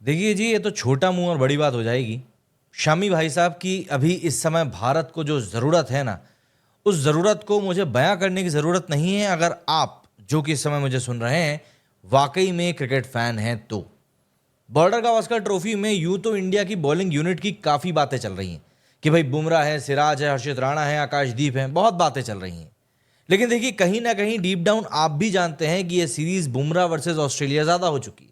देखिए जी, ये तो छोटा मुंह और बड़ी बात हो जाएगी। शामी भाई साहब की अभी इस समय भारत को जो ज़रूरत है ना, उस ज़रूरत को मुझे बयां करने की ज़रूरत नहीं है। अगर आप जो कि इस समय मुझे सुन रहे हैं वाकई में क्रिकेट फैन हैं तो बॉर्डर गावस्कर ट्रॉफी में यूं तो इंडिया की बॉलिंग यूनिट की काफ़ी बातें चल रही हैं कि भाई बुमराह है, सिराज है, हर्षित राणा है, आकाशदीप हैं, बहुत बातें चल रही हैं। लेकिन देखिए, कहीं ना कहीं डीप डाउन आप भी जानते हैं कि ये सीरीज बुमराह वर्सेस ऑस्ट्रेलिया ज़्यादा हो चुकी है।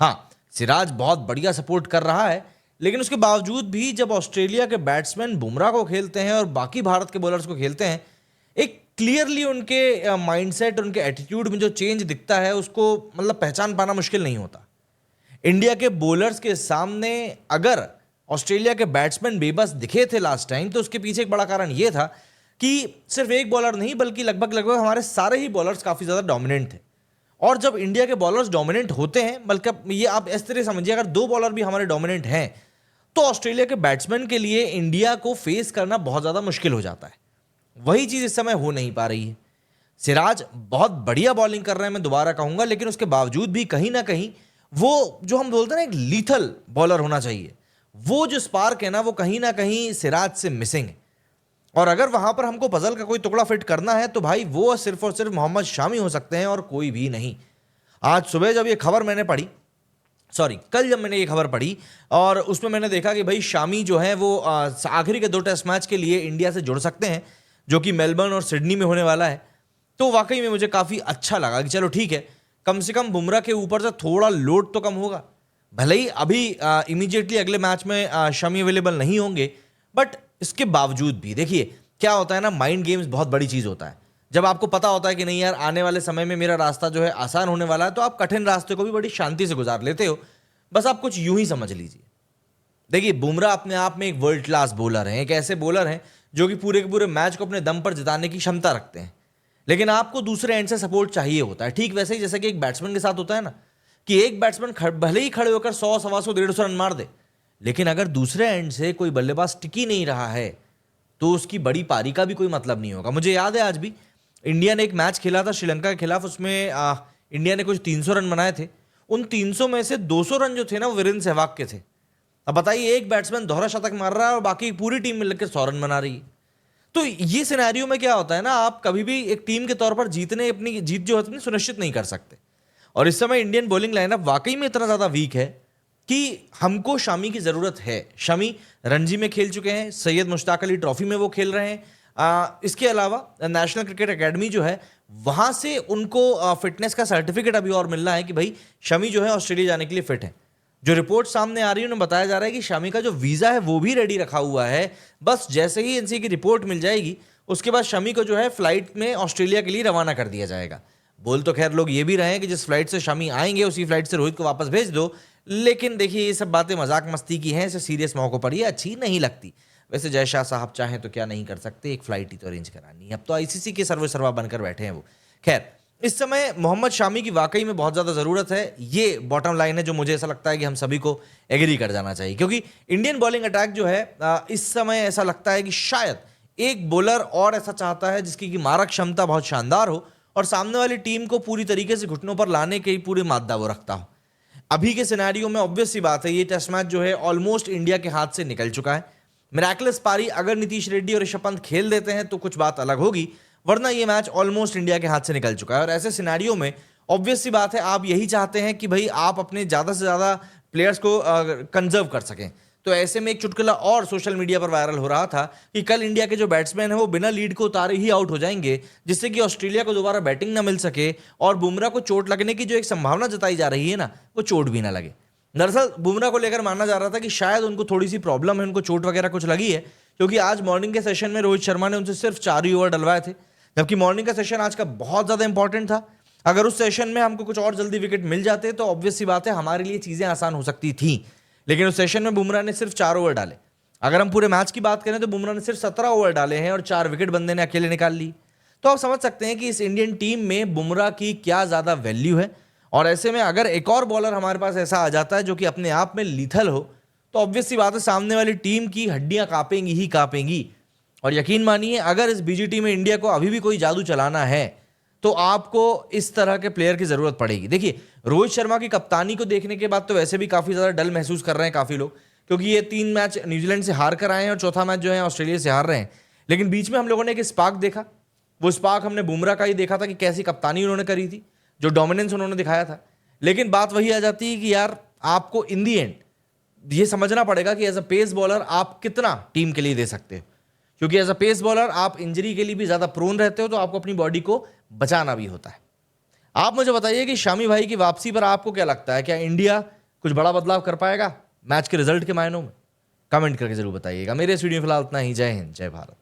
हाँ, सिराज बहुत बढ़िया सपोर्ट कर रहा है, लेकिन उसके बावजूद भी जब ऑस्ट्रेलिया के बैट्समैन बुमराह को खेलते हैं और बाकी भारत के बॉलर्स को खेलते हैं, एक क्लियरली उनके माइंडसेट, उनके एटीट्यूड में जो चेंज दिखता है उसको मतलब पहचान पाना मुश्किल नहीं होता। इंडिया के बॉलर्स के सामने अगर ऑस्ट्रेलिया के बैट्समैन बेबस दिखे थे लास्ट टाइम, तो उसके पीछे एक बड़ा कारण यह था कि सिर्फ एक बॉलर नहीं बल्कि लगभग लगभग हमारे सारे ही बॉलर्स काफ़ी ज़्यादा डोमिनेंट थे। और जब इंडिया के बॉलर्स डोमिनेंट होते हैं, बल्कि ये आप इस तरह समझिए, अगर दो बॉलर भी हमारे डोमिनेंट हैं तो ऑस्ट्रेलिया के बैट्समैन के लिए इंडिया को फेस करना बहुत ज़्यादा मुश्किल हो जाता है। वही चीज़ इस समय हो नहीं पा रही है। सिराज बहुत बढ़िया बॉलिंग कर रहे हैं, मैं दोबारा कहूंगा, लेकिन उसके बावजूद भी कहीं ना कहीं वो जो हम बोलते हैं ना, एक लीथल बॉलर होना चाहिए, वो जो स्पार्क है ना, वो कहीं ना कहीं सिराज से मिसिंग है। और अगर वहां पर हमको पजल का कोई टुकड़ा फिट करना है तो भाई वो सिर्फ और सिर्फ मोहम्मद शामी हो सकते हैं और कोई भी नहीं। आज सुबह जब ये खबर मैंने पढ़ी, सॉरी कल जब मैंने ये खबर पढ़ी, और उसमें मैंने देखा कि भाई शामी जो है वो आखिरी के 2 टेस्ट मैच के लिए इंडिया से जुड़ सकते हैं, जो कि मेलबर्न और सिडनी में होने वाला है। तो वाकई में मुझे काफ़ी अच्छा लगा कि चलो ठीक है, कम से कम बुमराह के ऊपर से थोड़ा लोड तो कम होगा। भले ही अभी इमीडिएटली अगले मैच में शमी अवेलेबल नहीं होंगे, बट इसके बावजूद भी देखिए क्या होता है ना, माइंड गेम्स बहुत बड़ी चीज़ होता है। जब आपको पता होता है कि नहीं यार, आने वाले समय में मेरा रास्ता जो है आसान होने वाला है, तो आप कठिन रास्ते को भी बड़ी शांति से गुजार लेते हो। बस आप कुछ यूं ही समझ लीजिए। देखिए, बुमराह अपने आप में एक वर्ल्ड क्लास बॉलर हैं, एक ऐसे बॉलर हैं जो कि पूरे के पूरे मैच को अपने दम पर जिताने की क्षमता रखते हैं। लेकिन आपको दूसरे एंड से सपोर्ट चाहिए होता है, ठीक वैसे ही जैसे कि एक बैट्समैन के साथ होता है ना, कि एक बैट्समैन भले ही खड़े होकर 100, 125, 150 रन मार दे, लेकिन अगर दूसरे एंड से कोई बल्लेबाज टिकी नहीं रहा है तो उसकी बड़ी पारी का भी कोई मतलब नहीं होगा। मुझे याद है आज भी इंडिया ने एक मैच खेला था श्रीलंका के खिलाफ, उसमें इंडिया ने कुछ 300 रन बनाए थे। उन 300 में से 200 रन जो थे ना, वो वीरेंद्र सहवाग के थे। अब बताइए, एक बैट्समैन दोहरा शतक मार रहा है और बाकी पूरी टीम मिलकर 100 रन बना रही है। तो ये सिनेरियो में क्या होता है ना, आप कभी भी एक टीम के तौर पर अपनी जीत जो है सुनिश्चित नहीं कर सकते। और इस समय इंडियन बॉलिंग लाइनअप वाकई में इतना ज्यादा वीक है कि हमको शामी की जरूरत है। शमी रणजी में खेल चुके हैं, सैयद मुश्ताक अली ट्रॉफी में वो खेल रहे हैं। इसके अलावा नेशनल क्रिकेट एकेडमी जो है, वहां से उनको फिटनेस का सर्टिफिकेट अभी और मिलना है कि भाई शमी जो है ऑस्ट्रेलिया जाने के लिए फिट है। जो रिपोर्ट सामने आ रही है उन्हें बताया जा रहा है कि शामी का जो वीजा है वो भी रेडी रखा हुआ है। बस जैसे ही एनसीए की रिपोर्ट मिल जाएगी, उसके बाद शमी को जो है फ्लाइट में ऑस्ट्रेलिया के लिए रवाना कर दिया जाएगा। बोल तो खैर लोग ये भी रहे हैं कि जिस फ्लाइट से शमी आएंगे उसी फ्लाइट से रोहित को वापस भेज दो, लेकिन देखिए ये सब बातें मजाक मस्ती की हैं, इसे सीरियस मौकों पर ये अच्छी नहीं लगती। वैसे जय शाह साहब चाहें तो क्या नहीं कर सकते, एक फ्लाइट ही तो अरेंज करानी है। अब तो आईसीसी के सर्वे सर्वा बनकर बैठे हैं वो। खैर, इस समय मोहम्मद शामी की वाकई में बहुत ज़्यादा ज़रूरत है। ये बॉटम लाइन है जो मुझे ऐसा लगता है कि हम सभी को एग्री कर जाना चाहिए, क्योंकि इंडियन बॉलिंग अटैक जो है इस समय ऐसा लगता है कि शायद एक बॉलर और ऐसा चाहता है जिसकी की मारक क्षमता बहुत शानदार हो और सामने वाली टीम को पूरी तरीके से घुटनों पर लाने के पूरी मादा वो रखता हो। अभी के सिनेरियो में ऑब्वियस सी बात है, ये टेस्ट मैच जो है ऑलमोस्ट इंडिया के हाथ से निकल चुका है। मिराकलस पारी अगर नीतीश रेड्डी और ऋषभ पंत खेल देते हैं तो कुछ बात अलग होगी, वरना ये मैच ऑलमोस्ट इंडिया के हाथ से निकल चुका है। और ऐसे सिनेरियो में ऑब्वियस सी बात है, आप यही चाहते हैं कि भाई आप अपने ज़्यादा से ज़्यादा प्लेयर्स को कंजर्व कर सकें। तो ऐसे में एक चुटकुला और सोशल मीडिया पर वायरल हो रहा था कि कल इंडिया के जो बैट्समैन हैं वो बिना लीड को उतारे ही आउट हो जाएंगे, जिससे कि ऑस्ट्रेलिया को दोबारा बैटिंग ना मिल सके और बुमराह को चोट लगने की जो एक संभावना जताई जा रही है ना, वो चोट भी ना लगे। दरअसल बुमराह को लेकर माना जा रहा था कि शायद उनको थोड़ी सी प्रॉब्लम है, उनको चोट वगैरह कुछ लगी है, क्योंकि आज मॉर्निंग के सेशन में रोहित शर्मा ने उनसे सिर्फ 4 ही ओवर डलवाए थे, जबकि मॉर्निंग का सेशन आज का बहुत ज़्यादा इंपॉर्टेंट था। अगर उस सेशन में हमको कुछ और जल्दी विकेट मिल जाते तो ऑब्वियस सी बात है हमारे लिए चीज़ें आसान हो सकती थी, लेकिन उस सेशन में बुमराह ने सिर्फ 4 ओवर डाले। अगर हम पूरे मैच की बात करें तो बुमराह ने सिर्फ 17 ओवर डाले हैं और 4 विकेट बंदे ने अकेले निकाल ली। तो आप समझ सकते हैं कि इस इंडियन टीम में बुमराह की क्या ज़्यादा वैल्यू है। और ऐसे में अगर एक और बॉलर हमारे पास ऐसा आ जाता है जो कि अपने आप में लीथल हो, तो ऑब्वियस सी बात है सामने वाली टीम की हड्डियां कांपेंगी ही कांपेंगी। और यकीन मानिए, अगर इस बीजीटी में इंडिया को अभी भी कोई जादू चलाना है तो आपको इस तरह के प्लेयर की जरूरत पड़ेगी। देखिए, रोहित शर्मा की कप्तानी को देखने के बाद तो वैसे भी काफी ज्यादा डल महसूस कर रहे हैं काफी लोग, क्योंकि ये 3 मैच न्यूजीलैंड से हार कर आए हैं और चौथा मैच जो है ऑस्ट्रेलिया से हार रहे हैं। लेकिन बीच में हम लोगों ने एक स्पार्क देखा, वो स्पार्क हमने बुमराह का ही देखा था कि कैसी कप्तानी उन्होंने करी थी, जो डोमिनेंस उन्होंने दिखाया था। लेकिन बात वही आ जाती है कि यार आपको इन दी एंड ये समझना पड़ेगा कि एज अ पेस बॉलर आप कितना टीम के लिए दे सकते हो, क्योंकि एज अ पेस बॉलर आप इंजरी के लिए भी ज्यादा प्रोन रहते हो, तो आपको अपनी बॉडी को बचाना भी होता है। आप मुझे बताइए कि शामी भाई की वापसी पर आपको क्या लगता है, क्या इंडिया कुछ बड़ा बदलाव कर पाएगा मैच के रिजल्ट के मायनों में? कमेंट करके जरूर बताइएगा। मेरे इस वीडियो में फिलहाल इतना ही। जय हिंद, जय भारत।